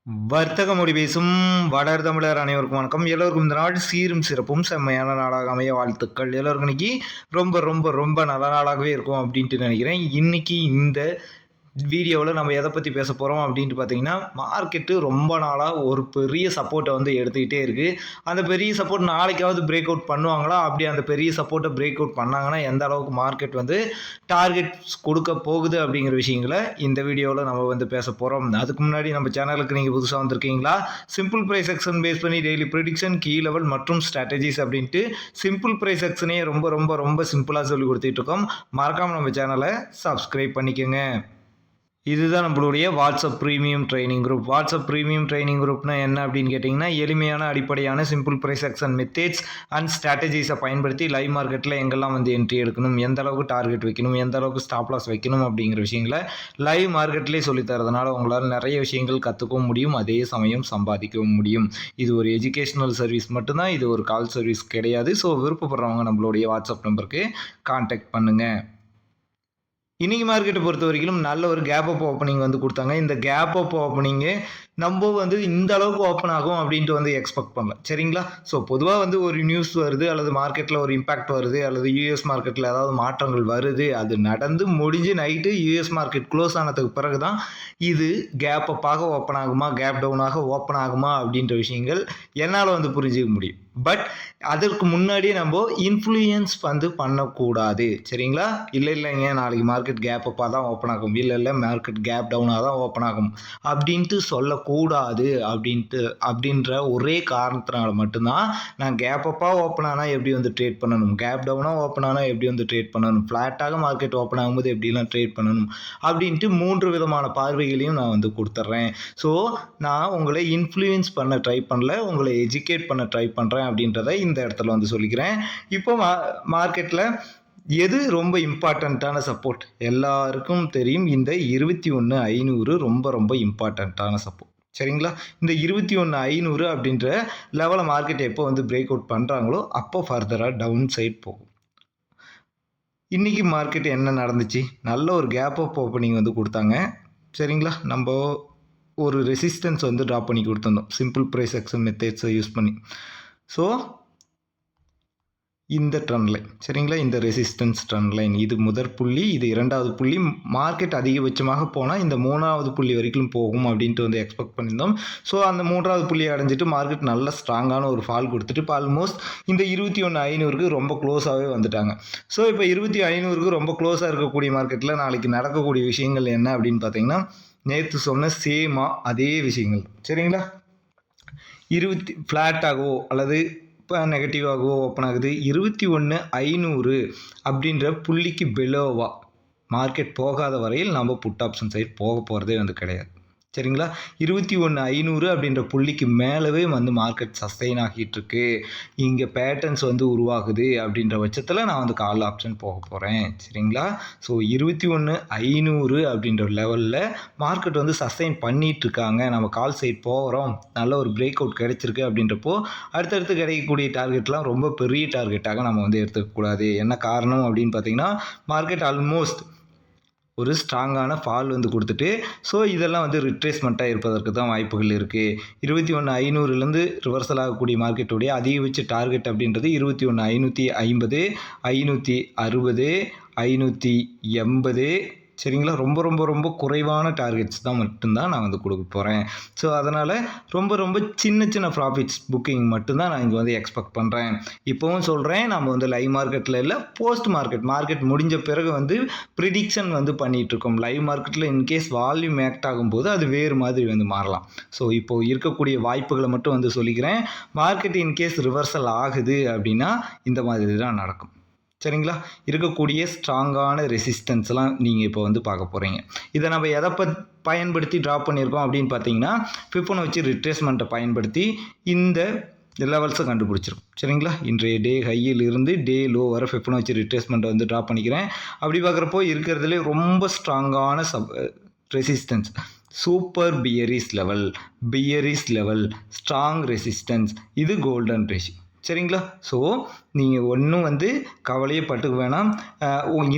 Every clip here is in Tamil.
வர்த்தக மொழி பேசும் வளர் தமிழர் அனைவருக்கும் வணக்கம். எல்லோருக்கும் இந்த நாள் சீரும் சிறப்பும் செம்மையான நாளாக அமைய வாழ்த்துக்கள். எல்லோருக்கும் இன்னைக்கு ரொம்ப ரொம்ப ரொம்ப நல்ல நாளாகவே இருக்கும் அப்படின்ட்டு நினைக்கிறேன். இன்னைக்கு இந்த வீடியோவில் நம்ம எதை பற்றி பேச போகிறோம் அப்படின்ட்டு பார்த்தீங்கன்னா, மார்க்கெட்டு ரொம்ப நாளாக ஒரு பெரிய சப்போர்ட்டை வந்து எடுத்துக்கிட்டே இருக்குது. அந்த பெரிய சப்போர்ட் நாளைக்காவது பிரேக் அவுட் பண்ணுவாங்களா? அப்படி அந்த பெரிய சப்போர்ட்டை பிரேக் அவுட் பண்ணாங்கன்னா எந்த அளவுக்கு மார்க்கெட் வந்து டார்கெட்ஸ் கொடுக்க போகுது அப்படிங்கிற விஷயங்களை இந்த வீடியோவில் நம்ம வந்து பேச போகிறோம். அதுக்கு முன்னாடி நம்ம சேனலுக்கு நீங்கள் புதுசாக வந்திருக்கீங்களா? சிம்பிள் ப்ரைஸ் செக்ஷன் பேஸ் பண்ணி டெய்லி ப்ரிடிக்ஷன், கீ லெவல் மற்றும் ஸ்ட்ராட்டஜிஸ் அப்படின்ட்டு சிம்பிள் ப்ரைஸ் செக்ஷனையே ரொம்ப ரொம்ப ரொம்ப சிம்பிளாக சொல்லி கொடுத்துட்டு இருக்கோம். மறக்காமல் நம்ம சேனலை சப்ஸ்கிரைப் பண்ணிக்கோங்க. இதுதான் நம்மளுடைய WhatsApp premium training group. WhatsApp premium training குரூப்னா என்ன அப்படின்னு கேட்டிங்கன்னா, எளிமையான அடிப்படையான simple price action methods and ஸ்ட்ராட்டஜிஸை பயன்படுத்தி லைவ் மார்க்கெட்டில் எங்கெல்லாம் வந்து என்ட்ரி எடுக்கணும், எந்த அளவுக்கு டார்கெட் வைக்கணும், எந்த அளவுக்கு ஸ்டாப் லாஸ் வைக்கணும் அப்படிங்கிற விஷயங்களை லைவ் மார்க்கெட்லேயே சொல்லித்தரதுனால உங்களால் நிறைய விஷயங்கள் கற்றுக்கவும் முடியும், அதே சமயம் சம்பாதிக்கவும் முடியும். இது ஒரு எஜுகேஷ்னல் சர்வீஸ் மட்டும்தான், இது ஒரு கால் சர்வீஸ் கிடையாது. ஸோ விருப்பப்படுறவங்க நம்மளுடைய வாட்ஸ்அப் நம்பருக்கு கான்டாக்ட் பண்ணுங்கள். இன்னைக்கு மார்க்கெட்டை பொறுத்த வரைக்கும் நல்ல ஒரு கேப் அப் ஓப்பனிங் வந்து கொடுத்தாங்க. இந்த கேப் அப் ஓப்பனிங்கு நம்ம வந்து இந்த அளவுக்கு ஓப்பன் ஆகும் அப்படின்ட்டு வந்து எக்ஸ்பெக்ட் பண்ணல. சரிங்களா? ஸோ பொதுவாக வந்து ஒரு நியூஸ் வருது, அல்லது மார்க்கெட்டில் ஒரு இம்பாக்ட் வருது, அல்லது யூஎஸ் மார்க்கெட்டில் ஏதாவது மாற்றங்கள் வருது, அது நடந்து முடிஞ்சு நைட்டு யூஎஸ் மார்க்கெட் க்ளோஸ் ஆனதுக்கு பிறகு தான் இது கேப் அப்பாக ஓப்பன் ஆகுமா, கேப் டவுனாக ஓப்பன் ஆகுமா அப்படின்ற விஷயங்கள் என்னால் வந்து புரிஞ்சுக்க முடியும். பட் அதற்கு முன்னாடியே நம்ம இன்ஃப்ளூயன்ஸ் வந்து பண்ணக்கூடாது. சரிங்களா? இல்லைங்க நாளைக்கு மார்க்கெட் கேப் அப்பாக தான் ஓப்பன் ஆகும், இல்லை மார்க்கெட் கேப் டவுனாக தான் ஓப்பன் ஆகும் அப்படின்ட்டு சொல்லக்கூடாது. அப்படின்ற ஒரே காரணத்தினால மட்டும்தான் நான் கேப் அப்பாக ஓப்பன் ஆனால் எப்படி வந்து ட்ரேட் பண்ணணும், கேப் டவுனாக ஓப்பன் ஆனால் எப்படி வந்து ட்ரேட் பண்ணணும், ஃப்ளாட்டாக மார்க்கெட் ஓப்பன் ஆகும்போது எப்படிலாம் ட்ரேட் பண்ணணும் அப்படின்ட்டு 3 விதமான பார்வைகளையும் நான் வந்து கொடுத்துட்றேன். ஸோ நான் உங்களை இன்ஃப்ளூயன்ஸ் பண்ண ட்ரை பண்ணல, உங்களை எஜுகேட் பண்ண ட்ரை பண்ணுறேன் அப்படின்றத இந்த இடத்துல வந்து சொல்லிக்கிறேன். இப்போ மார்க்கெட்டில் எது ரொம்ப இம்பார்ட்டண்ட்டான சப்போர்ட் எல்லாருக்கும் தெரியும். இந்த 21,500 ரொம்ப ரொம்ப இம்பார்ட்டண்ட்டான சப்போர்ட். சரிங்களா? இந்த 21,500 அப்படின்ற லெவலை மார்க்கெட் எப்போ வந்து பிரேக் அவுட் பண்ணுறாங்களோ அப்போ ஃபர்தராக டவுன் சைட் போகும். இன்றைக்கி மார்க்கெட் என்ன நடந்துச்சு? நல்ல ஒரு கேப் அப் ஓப்பனிங் வந்து கொடுத்தாங்க. சரிங்களா? நம்ம ஒரு ரெசிஸ்டன்ஸ் வந்து ட்ராப் பண்ணி கொடுத்துருந்தோம் சிம்பிள் ப்ரைஸ் ஆக்ஷன் மெத்தட்ஸை யூஸ் பண்ணி. ஸோ இந்த ட்ரெண்ட் லைன், சரிங்களா, இந்த ரெசிஸ்டன்ஸ் ட்ரெண்ட் லைன், இது முதற் புள்ளி, இது இரண்டாவது புள்ளி. மார்க்கெட் அதிகபட்சமாக போனால் இந்த 3வது புள்ளி வரைக்கும் போகும் அப்படின்ட்டு வந்து எக்ஸ்பெக்ட் பண்ணியிருந்தோம். ஸோ அந்த 3வது புள்ளியை அடைஞ்சிட்டு மார்க்கெட் நல்ல ஸ்ட்ராங்கான ஒரு ஃபால் கொடுத்துட்டு இப்போ ஆல்மோஸ்ட் இந்த 21,500க்கு ரொம்ப க்ளோஸாகவே வந்துட்டாங்க. ஸோ இப்போ 21,500க்கு ரொம்ப க்ளோஸாக இருக்கக்கூடிய மார்க்கெட்டில் நாளைக்கு நடக்கக்கூடிய விஷயங்கள் என்ன அப்படின்னு பார்த்தீங்கன்னா, நேற்று சொன்ன சேமாக அதே விஷயங்கள். சரிங்களா? ஃப்ளாட்டாகவோ அல்லது இப்போ நெகட்டிவாகவோ ஓப்பன் ஆகுது. 21,500 அப்படின்ற புள்ளிக்கு பிலோவா மார்க்கெட் போகாத வரையில் நம்ம புட் ஆப்ஷன் சைட் போக போகிறதே வந்து கிடையாது. சரிங்களா? 21,500 அப்படின்ற புள்ளிக்கு மேலவே வந்து மார்க்கெட் சஸ்டெயின் ஆகிட்டு இருக்கு, இங்கே பேட்டர்ன்ஸ் வந்து உருவாகுது அப்படின்ற பட்சத்தில் நான் வந்து கால் ஆப்ஷன் போக போகிறேன். சரிங்களா? ஸோ 21,500 அப்படின்ற லெவலில் மார்க்கெட் வந்து சஸ்டெயின் பண்ணிட்டு இருக்காங்க, நம்ம கால் சைட் போகிறோம், நல்ல ஒரு பிரேக் அவுட் கிடைச்சிருக்கு அப்படின்றப்போ அடுத்தடுத்து கிடைக்கக்கூடிய டார்கெட்லாம் ரொம்ப பெரிய டார்கெட்டாக நம்ம வந்து எடுத்துக்கக்கூடாது. என்ன காரணம் அப்படின்னு பார்த்தீங்கன்னா, மார்க்கெட் ஆல்மோஸ்ட் ஒரு ஸ்ட்ராங்கான ஃபால் வந்து கொடுத்துட்டு, ஸோ இதெல்லாம் வந்து ரிட்ரேஸ்மெண்ட்டாக இருப்பதற்கு தான் வாய்ப்புகள் இருக்குது. 21,500லேருந்து ரிவர்சல் ஆகக்கூடிய மார்க்கெட்டுடைய அதிகபட்ச டார்கெட் அப்படின்றது 21,550, 560, 580. சரிங்களா? ரொம்ப ரொம்ப ரொம்ப குறைவான டார்கெட்ஸ் தான் மட்டும்தான் நான் வந்து கொடுக்க போகிறேன். ஸோ அதனால் ரொம்ப ரொம்ப சின்ன சின்ன ப்ராஃபிட்ஸ் புக்கிங் மட்டும்தான் நான் இங்கே வந்து எக்ஸ்பெக்ட் பண்ணுறேன். இப்போவும் சொல்கிறேன், நம்ம வந்து லைவ் மார்க்கெட்டில் இல்லை, போஸ்ட் மார்க்கெட் முடிஞ்ச பிறகு வந்து ப்ரிடிக்ஷன் வந்து பண்ணிகிட்ருக்கோம். லைவ் மார்க்கெட்டில் இன்கேஸ் வால்யூம் ஆக்ட் ஆகும்போது அது வேறு மாதிரி வந்து மாறலாம். ஸோ இப்போது இருக்கக்கூடிய வாய்ப்புகளை மட்டும் வந்து சொல்லிக்கிறேன். மார்க்கெட் இன்கேஸ் ரிவர்சல் ஆகுது அப்படின்னா இந்த மாதிரி தான் நடக்கும். சரிங்களா? இருக்கக்கூடிய ஸ்ட்ராங்கான ரெசிஸ்டன்ஸ்லாம் நீங்கள் இப்போ வந்து பார்க்க போகிறீங்க. இதை நம்ம எதை பயன்படுத்தி ட்ராப் பண்ணியிருக்கோம் அப்படின்னு பார்த்தீங்கன்னா, ஃபிபோனச்சி ரிட்ரேஸ்மெண்ட்டை பயன்படுத்தி இந்த லெவல்ஸை கண்டுபிடிச்சிருக்கும். சரிங்களா? இன்றைய டே ஹையில் இருந்து டே லோ வர ஃபிபோனச்சி ரிட்ரேஸ்மெண்ட்டை வந்து ட்ராப் பண்ணிக்கிறேன். அப்படி பார்க்குறப்போ இருக்கிறதுலே ரொம்ப ஸ்ட்ராங்கான resistance super பியரிஸ் level, strong resistance, இது கோல்டன் ரேஷியோ. சரிங்களா? ஸோ நீங்கள் ஒன்றும் வந்து கவலையே பட்டுக்க வேணாம்.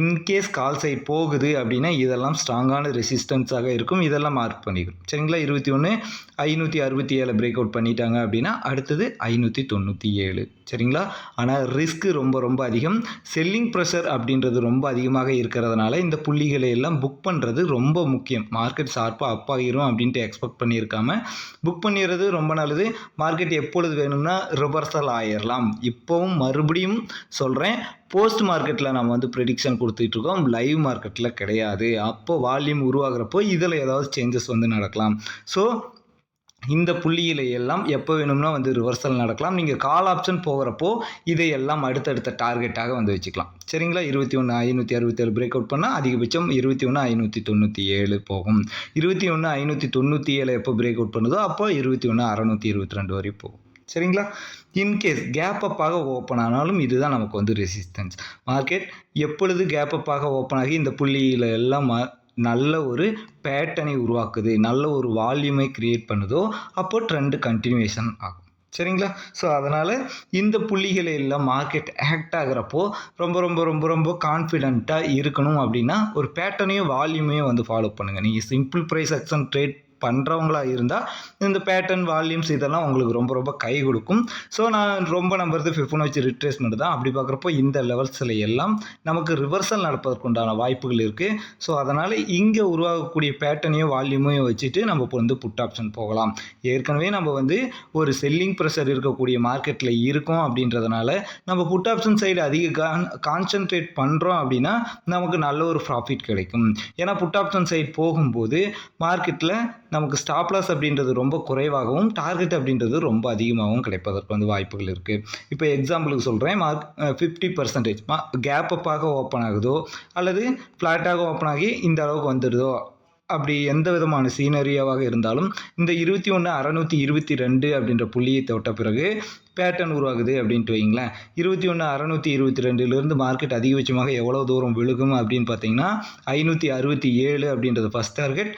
இன்கேஸ் கால் சைட் போகுது அப்படின்னா இதெல்லாம் ஸ்ட்ராங்கான ரெசிஸ்டன்ஸாக இருக்கும். இதெல்லாம் மார்க் பண்ணிக்கணும். சரிங்களா? 21,567 பிரேக் அவுட் பண்ணிட்டாங்க அப்படின்னா அடுத்தது 597. சரிங்களா? ஆனால் ரிஸ்க் ரொம்ப ரொம்ப அதிகம். செல்லிங் ப்ரெஷர் அப்படின்றது ரொம்ப அதிகமாக இருக்கிறதுனால இந்த புள்ளிகளை எல்லாம் புக் பண்ணுறது ரொம்ப முக்கியம். மார்க்கெட் ஷார்ப்பாக அப் ஆகிரும் அப்படின்ட்டு எக்ஸ்பெக்ட் பண்ணியிருக்காம புக் பண்ணிடுறது ரொம்ப நல்லது. மார்க்கெட் எப்பொழுது வேணும்னா ரிவர்சல் ஆயிடலாம். இப்போவும் மறுபடியும் சொல்கிறேன், போஸ்ட் மார்க்கெட்டில் நம்ம வந்து ப்ரெடிக்ஷன் கொடுத்துட்ருக்கோம், லைவ் மார்க்கெட்டில் கிடையாது. அப்போ வால்யூம் உருவாகிறப்போ இதில் ஏதாவது சேஞ்சஸ் வந்து நடக்கலாம். ஸோ இந்த புள்ளியில எல்லாம் எப்போ வேணும்னா வந்து ரிவர்சல் நடக்கலாம். நீங்கள் கால் ஆப்ஷன் போகிறப்போ இதையெல்லாம் அடுத்தடுத்த டார்கெட்டாக வந்து வச்சுக்கலாம். சரிங்களா? 21,567 பிரேக் அவுட் பண்ணால் அதிகபட்சம் 21,597 போகும். 21,597 எப்போ பிரேக் அவுட் பண்ணுதோ அப்போ 21,622 வரை போகும். சரிங்களா? இன்கேஸ் கேப் அப்பாக ஓப்பன் ஆனாலும் இதுதான் நமக்கு வந்து ரெசிஸ்டன்ஸ். மார்க்கெட் எப்பொழுது கேப் அப்பாக ஓப்பன் ஆகி இந்த புள்ளியில் எல்லாம் நல்ல ஒரு பேட்டர்னை உருவாக்குது, நல்ல ஒரு வால்யூமை கிரியேட் பண்ணுதோ அப்போ ட்ரெண்ட் கண்டினியூஷன் ஆகும். சரிங்களா? ஸோ அதனால் இந்த புள்ளிகளை எல்லாம் மார்க்கெட் ஆக்ட் ஆகிறப்போ ரொம்ப ரொம்ப ரொம்ப ரொம்ப கான்ஃபிடென்ட்டாக இருக்கணும். அப்படின்னா ஒரு பேட்டர்னையும் வால்யூமையும் வந்து ஃபாலோ பண்ணுங்கள். நீங்கள் சிம்பிள் ப்ரைஸ் ஆக்ஷன் ட்ரேட் பண்ணுறவங்களா இருந்தால் இந்த பேட்டர்ன் வால்யூம்ஸ் இதெல்லாம் உங்களுக்கு ரொம்ப ரொம்ப கை கொடுக்கும். ஸோ நான் ரொம்ப நம்புறது ஃபிபோனாச்சி ரிட்ரேஸ்மெண்ட் தான். அப்படி பார்க்குறப்போ இந்த லெவல்ஸில் எல்லாம் நமக்கு ரிவர்சல் நடப்பதற்குண்டான வாய்ப்புகள் இருக்குது. ஸோ அதனால் இங்கே உருவாகக்கூடிய பேட்டர்னையும் வால்யூமையும் வச்சுட்டு நம்ம இப்போ வந்து புட் ஆப்ஷன் போகலாம். ஏற்கனவே நம்ம வந்து ஒரு செல்லிங் ப்ரெஷர் இருக்கக்கூடிய மார்க்கெட்டில் இருக்கோம். அப்படின்றதுனால நம்ம புட் ஆப்ஷன் சைடு அதிக கான்சென்ட்ரேட் பண்ணுறோம் அப்படின்னா நமக்கு நல்ல ஒரு ப்ராஃபிட் கிடைக்கும். ஏன்னா புட் ஆப்ஷன் சைடு போகும்போது மார்க்கெட்டில் நமக்கு ஸ்டாப் லாஸ் அப்படின்றது ரொம்ப குறைவாகவும் டார்கெட் அப்படின்றது ரொம்ப அதிகமாகவும் கிடைப்பதற்கு வந்து வாய்ப்புகள் இருக்குது. இப்போ எக்ஸாம்பிளுக்கு சொல்கிறேன், 50% கேப் அப்பாக ஓப்பன் ஆகுதோ அல்லது ஃப்ளாட்டாக ஓப்பன் ஆகி இந்த அளவுக்கு வந்துடுதோ, அப்படி எந்த விதமான சீனரியாவாக இருந்தாலும் இந்த 21,622 அப்படின்ற புள்ளியை தொட்ட பிறகு பேட்டர்ன் உருவாகுது அப்படின்ட்டு வைங்களேன். 21,622 மார்க்கெட் அதிகபட்சமாக எவ்வளோ தூரம் விழுகும் அப்படின்னு பார்த்தீங்கன்னா 567 அப்படின்றது ஃபஸ்ட் டார்கெட்,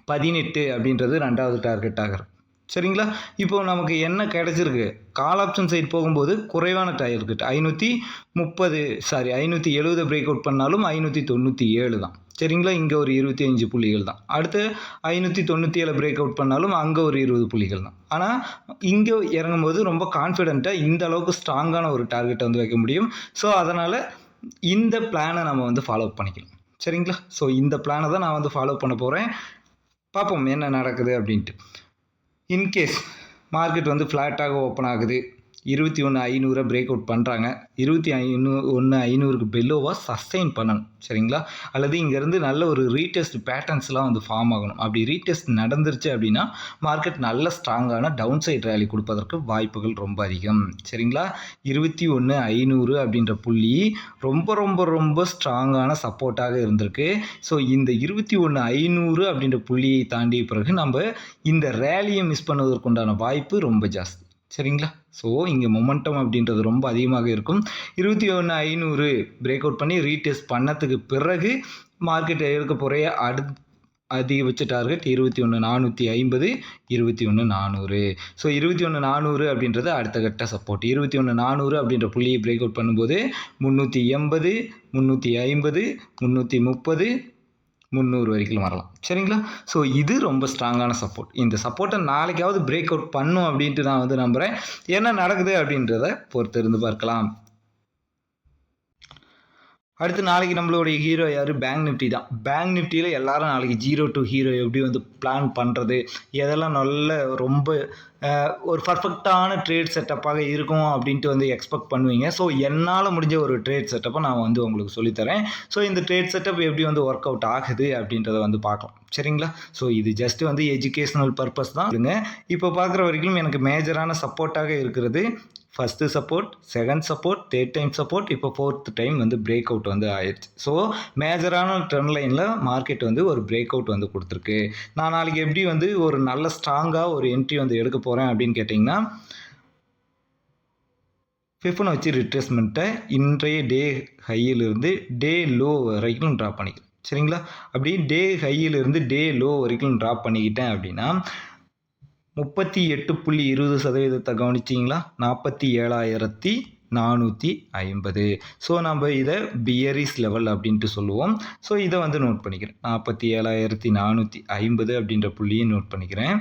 518 அப்படின்றது ரெண்டாவது டார்கெட் ஆகிறது. சரிங்களா? இப்போ நமக்கு என்ன கிடைச்சிருக்கு, கால் ஆப்ஷன் சைடு போகும்போது குறைவான டார்கெட் 570 பிரேக் அவுட் பண்ணாலும் 597 தான். சரிங்களா? இங்கே ஒரு 25 புள்ளிகள் தான். அடுத்து 597 பிரேக் அவுட் பண்ணாலும் அங்கே ஒரு 20 புள்ளிகள் தான். ஆனால் இங்கே இறங்கும்போது ரொம்ப கான்ஃபிடென்ட்டாக இந்த அளவுக்கு ஸ்ட்ராங்கான ஒரு டார்கெட்டை வந்து வைக்க முடியும். ஸோ அதனால் இந்த பிளானை நம்ம வந்து ஃபாலோ பண்ணிக்கலாம். சரிங்களா? ஸோ இந்த பிளானை தான் நான் வந்து ஃபாலோ பண்ண போகிறேன். பார்ப்போம் என்ன நடக்குது அப்படின்ட்டு. இன்கேஸ் மார்க்கெட் வந்து ஃப்ளாட்டாக ஓப்பன் ஆகுது, 21,500 பிரேக் அவுட் பண்ணுறாங்க, 21,500க்கு பெல்லோவாக சஸ்டெயின் பண்ணணும். சரிங்களா? அல்லது இங்கேருந்து நல்ல ஒரு ரீடெஸ்ட் பேட்டர்ன்ஸ்லாம் வந்து ஃபார்ம் ஆகணும். அப்படி ரீடெஸ்ட் நடந்துருச்சு அப்படின்னா மார்க்கெட் நல்ல ஸ்ட்ராங்கான டவுன் சைட் ரேலி கொடுப்பதற்கு வாய்ப்புகள் ரொம்ப அதிகம். சரிங்களா? 21,500 அப்படின்ற புள்ளி ரொம்ப ரொம்ப ரொம்ப ஸ்ட்ராங்கான சப்போர்ட்டாக இருந்திருக்கு. ஸோ இந்த 21,500 அப்படின்ற புள்ளியை தாண்டிய பிறகு நம்ம இந்த ரேலியை மிஸ் பண்ணுவதற்குண்டான வாய்ப்பு ரொம்ப ஜாஸ்தி. சரிங்களா? ஸோ இங்கே மொமெண்டம் அப்படின்றது ரொம்ப அதிகமாக இருக்கும். 21,500 பிரேக் அவுட் பண்ணி ரீடெஸ்ட் பண்ணதுக்கு பிறகு மார்க்கெட் எடுக்க போகிற அதிகபட்ச டார்கெட் 21,450, 21,400. ஸோ 21,400 அப்படின்றது அடுத்த கட்ட சப்போர்ட். 21,400 அப்படின்ற புள்ளியை பிரேக் அவுட் பண்ணும்போது 380, 350, 330, 300 வரைக்கும் வரலாம். சரிங்களா? ஸோ இது ரொம்ப ஸ்ட்ராங்கான சப்போர்ட். இந்த சப்போர்ட்டை நாளைக்காவது பிரேக் அவுட் பண்ணும் அப்படின்ட்டு நான் வந்து நம்புகிறேன். என்ன நடக்குது அப்படின்றத பொறுத்து இருந்து பார்க்கலாம். அடுத்து நாளைக்கு நம்மளுடைய ஹீரோ யார்? பேங்க் நிஃப்டி தான். பேங்க் நிஃப்டியில் எல்லாரும் நாளைக்கு 0 to ஹீரோ எப்படி வந்து பிளான் பண்ணுறது, எதெல்லாம் நல்ல ரொம்ப ஒரு பர்ஃபெக்டான ட்ரேட் செட்டப்பாக இருக்கும் அப்படின்ட்டு வந்து எக்ஸ்பெக்ட் பண்ணுவீங்க. ஸோ என்னால் முடிஞ்ச ஒரு ட்ரேட் செட்டப்பை நான் வந்து உங்களுக்கு சொல்லித்தரேன். ஸோ இந்த ட்ரேட் செட்டப் எப்படி வந்து ஒர்க் அவுட் ஆகுது அப்படின்றத வந்து பார்க்கலாம். சரிங்களா? ஸோ இது ஜஸ்ட் வந்து எஜுகேஷனல் பர்பஸ் தான். இப்போ பார்க்குற வரைக்கும் எனக்கு மேஜரான சப்போர்ட்டாக இருக்கிறது first support, second support, third time support, இப்போ ஃபோர்த் டைம் வந்து பிரேக் அவுட் வந்து ஆயிடுச்சு. ஸோ மேஜரான ட்ரெண்ட் லைனில் மார்க்கெட் வந்து ஒரு பிரேக் அவுட் வந்து கொடுத்துருக்கு. நான் நாளைக்கு எப்படி வந்து ஒரு நல்ல ஸ்ட்ராங்காக ஒரு என்ட்ரி வந்து எடுக்க போகிறேன் அப்படின்னு கேட்டிங்கன்னா, ஃபிபோனாச்சி ரிட்ரேஸ்மெண்ட்டை இன்றைய டே ஹையிலிருந்து டே லோ வரைக்கும் ட்ராப் பண்ணிக்கிறேன். சரிங்களா? அப்படி டே ஹையிலிருந்து டே லோ வரைக்கும் ட்ராப் பண்ணிக்கிட்டேன் அப்படின்னா 38.20% கவனிச்சிங்களா? 47,450. ஸோ நம்ம இதை பியரிஸ் லெவல் அப்படின்ட்டு சொல்லுவோம். ஸோ இதை வந்து நோட் பண்ணிக்கிறேன். 47,450 அப்படின்ற புள்ளியை நோட் பண்ணிக்கிறேன்.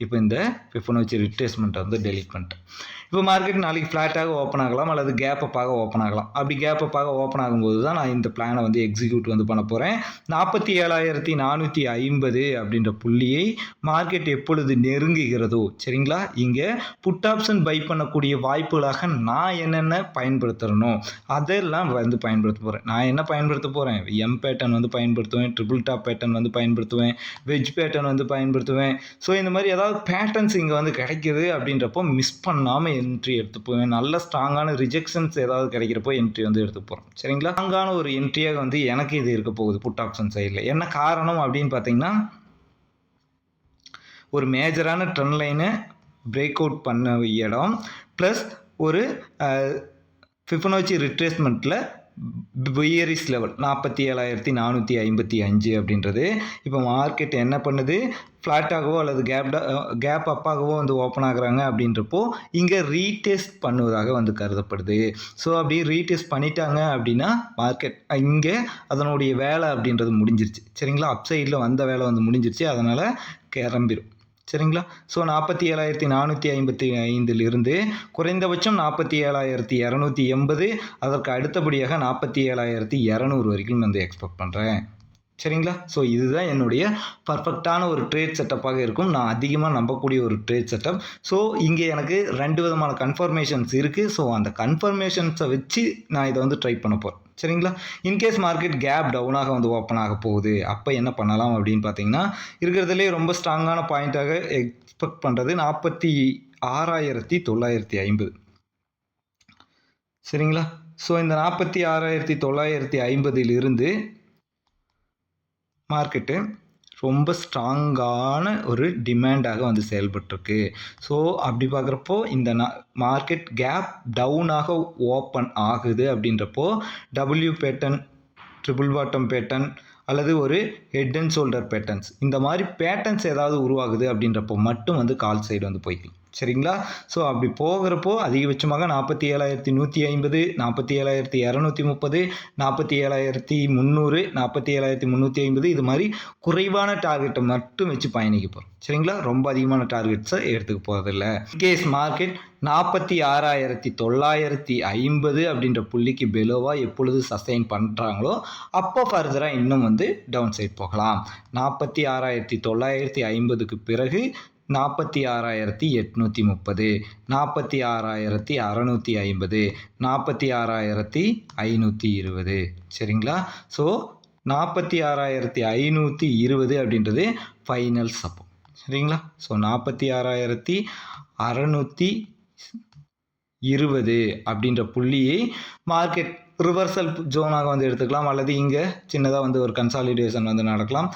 இப்போ இந்த ஃபிபொனாச்சி ரிட்ரேஸ்மெண்ட்டை வந்து டெலீட் பண்ணிட்டேன். இப்போ மார்க்கெட் நாளைக்கு ஃப்ளாட்டாக ஓப்பன் ஆகலாம் அல்லது கேப் அப்பாக ஓப்பன் ஆகலாம். அப்படி கேப் அப்பாக ஓப்பன் ஆகும்போது தான் நான் இந்த பிளானை வந்து எக்ஸிக்யூட் வந்து பண்ண போகிறேன். 47,450 அப்படின்ற புள்ளியை மார்க்கெட் எப்பொழுது நெருங்குகிறதோ, சரிங்களா, இங்கே புட் ஆப்ஷன் பை பண்ணக்கூடிய வாய்ப்புகளாக நான் என்னென்ன பயன்படுத்துகிறனோ அதெல்லாம் வந்து பயன்படுத்த போகிறேன். நான் என்ன பயன்படுத்த போகிறேன்? எம் பேட்டர்ன் வந்து பயன்படுத்துவேன், ட்ரிபிள் டாப் பேட்டர்ன் வந்து பயன்படுத்துவேன், வெஜ் பேட்டர்ன் வந்து பயன்படுத்துவேன். ஸோ இந்த மாதிரி ஏதாவது பேட்டர்ன்ஸ் இங்கே வந்து கிடைக்கிது அப்படின்றப்போ மிஸ் பண்ணாமல் என்ட்ரி எடுத்துப்போவேன். நல்ல ஸ்ட்ராங்கான ரிஜெக்ஷன்ஸ் ஏதாவது கிடைக்கிறப்போ என்ட்ரி வந்து எடுத்து போகிறோம். சரிங்களா? ஸ்ட்ராங்கான ஒரு என்ட்ரியாக வந்து எனக்கு இது இருக்க போகுது புட் ஆப்ஷன் சைடில். என்ன காரணம் அப்படின்னு பார்த்தீங்கன்னா, ஒரு மேஜரான ட்ரெண்ட் லைனை பிரேக் அவுட் பண்ண இடம் ப்ளஸ் ஒரு ஃபிபொனாச்சி ரிட்ரேஸ்மெண்ட்டில் பியரிஸ் லெவல் 47,455 அப்படின்றது. இப்போ மார்க்கெட் என்ன பண்ணுது? ஃப்ளாட்டாகவோ அல்லது கேப் அப்பாகவோ வந்து ஓப்பன் ஆகுறாங்க அப்படின்றப்போ இங்கே ரீடெஸ்ட் பண்ணுவதாக வந்து கருதப்படுது. ஸோ அப்படி ரீடெஸ்ட் பண்ணிட்டாங்க அப்படின்னா மார்க்கெட் இங்கே அதனுடைய வேலை அப்படின்றது முடிஞ்சிருச்சு. சரிங்களா? அப்சைடில் வந்த வேலை வந்து முடிஞ்சிருச்சு. அதனால் கிளம்பிடும். சரிங்களா? ஸோ 47,455 குறைந்தபட்சம் 47,280, அதற்கு அடுத்தபடியாக 47,200 வரைக்கும் வந்து எக்ஸ்பெக்ட் பண்ணுறேன். சரிங்களா? ஸோ இதுதான் என்னுடைய பர்ஃபெக்டான ஒரு ட்ரேட் செட்டப்பாக இருக்கும். நான் அதிகமாக நம்பக்கூடிய ஒரு ட்ரேட் செட்டப். ஸோ இங்கே எனக்கு 2 விதமான கன்ஃபர்மேஷன்ஸ் இருக்குது. ஸோ அந்த கன்ஃபர்மேஷன்ஸை வச்சு நான் இதை வந்து ட்ரை பண்ண போகிறேன். சரிங்களா? இன்கேஸ் மார்க்கெட் கேப் டவுனாக வந்து ஓப்பன் ஆக போகுது, அப்போ என்ன பண்ணலாம் அப்படின்னு பார்த்தீங்கன்னா, இருக்கிறதுலே ரொம்ப ஸ்ட்ராங்கான பாயிண்ட்டாக எக்ஸ்பெக்ட் பண்ணுறது 46,950. சரிங்களா? ஸோ இந்த 46,950 மார்க்கெட்டு ரொம்ப ஸ்ட்ராங்கான ஒரு டிமாண்டாக வந்து செயல்பட்டுருக்கு. ஸோ அப்படி பார்க்குறப்போ இந்த மார்க்கெட் கேப் டவுனாக ஓப்பன் ஆகுது அப்படின்றப்போ W pattern, triple bottom pattern அல்லது ஒரு ஹெட் அண்ட் ஷோல்டர் பேட்டர்ன்ஸ், இந்த மாதிரி பேட்டர்ன்ஸ் ஏதாவது உருவாகுது அப்படின்றப்போ மட்டும் வந்து கால் சைடு வந்து போய்க்கலாம். சரிங்களா? ஸோ அப்படி போகிறப்போ அதிகபட்சமாக 47,150, 47,230, 47,300, 47,350 இது மாதிரி குறைவான டார்கெட்டை மட்டும் வச்சு பயணிக்க போகிறோம். சரிங்களா? ரொம்ப அதிகமான டார்கெட்ஸை எடுத்துக்க போகிறதில்ல. இன்கேஸ் மார்க்கெட் 46,950 அப்படின்ற புள்ளிக்கு பெலோவாக எப்பொழுது சஸ்டெயின் பண்ணுறாங்களோ அப்போ ஃபர்தராக இன்னும் வந்து டவுன் சைட் போகலாம். 46,950க்கு பிறகு 46,830, 46,650, 46,520. சரிங்களா? ஸோ 46,520 அப்படின்றது ஃபைனல் சப்போர்ட். சரிங்களா? ஸோ 46,620 அப்படின்ற புள்ளியை மார்க்கெட் ரிவர்சல் ஜோனாக வந்து எடுத்துக்கலாம் அல்லது இங்கே சின்னதாக வந்து ஒரு கன்சாலிடேஷன் வந்து நடக்கலாம்.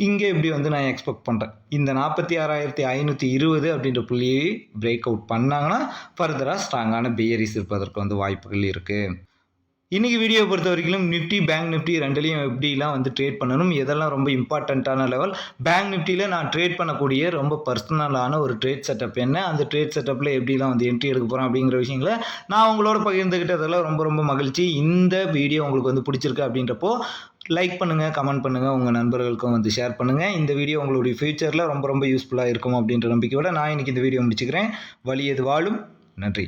இங்கே இப்படி வந்து நான் எக்ஸ்பெக்ட் பண்ணுறேன். இந்த 46,520 அப்படின்ற புள்ளியை பிரேக் அவுட் பண்ணாங்கன்னா ஃபர்தராக ஸ்ட்ராங்கான பியரிஸ் இருப்பதற்கு வந்து வாய்ப்புகள் இருக்குது. இன்றைக்கி வீடியோ பொறுத்த வரைக்கும் நிஃப்டி, பேங்க் நிஃப்டி ரெண்டுலேயும் எப்படிலாம் வந்து ட்ரேட் பண்ணணும், எதெல்லாம் ரொம்ப இம்பார்ட்டண்ட்டான லெவல், பேங்க் நிஃப்டியில் நான் ட்ரேட் பண்ணக்கூடிய ரொம்ப பர்சனலான ஒரு ட்ரேட் செட்டப் என்ன, அந்த ட்ரேட் செட்டப்பில் எப்படிலாம் வந்து என்ட்ரி எடுக்க போகிறேன் அப்படிங்கிற விஷயங்களை நான் உங்களோட பகிர்ந்துக்கிட்டதெல்லாம் ரொம்ப ரொம்ப மகிழ்ச்சி. இந்த வீடியோ உங்களுக்கு வந்து பிடிச்சிருக்கு அப்படின்றப்போ லைக் பண்ணுங்கள், கமெண்ட் பண்ணுங்கள், உங்கள் நண்பர்களுக்கும் வந்து ஷேர் பண்ணுங்கள். இந்த வீடியோ உங்களுடைய ஃபியூச்சரில் ரொம்ப ரொம்ப யூஸ்ஃபுல்லாக இருக்கும் அப்படின்ற நம்பிக்கையோட நான் இன்றைக்கி இந்த வீடியோ முடிச்சுக்கிறேன். வலியது வாழும். நன்றி.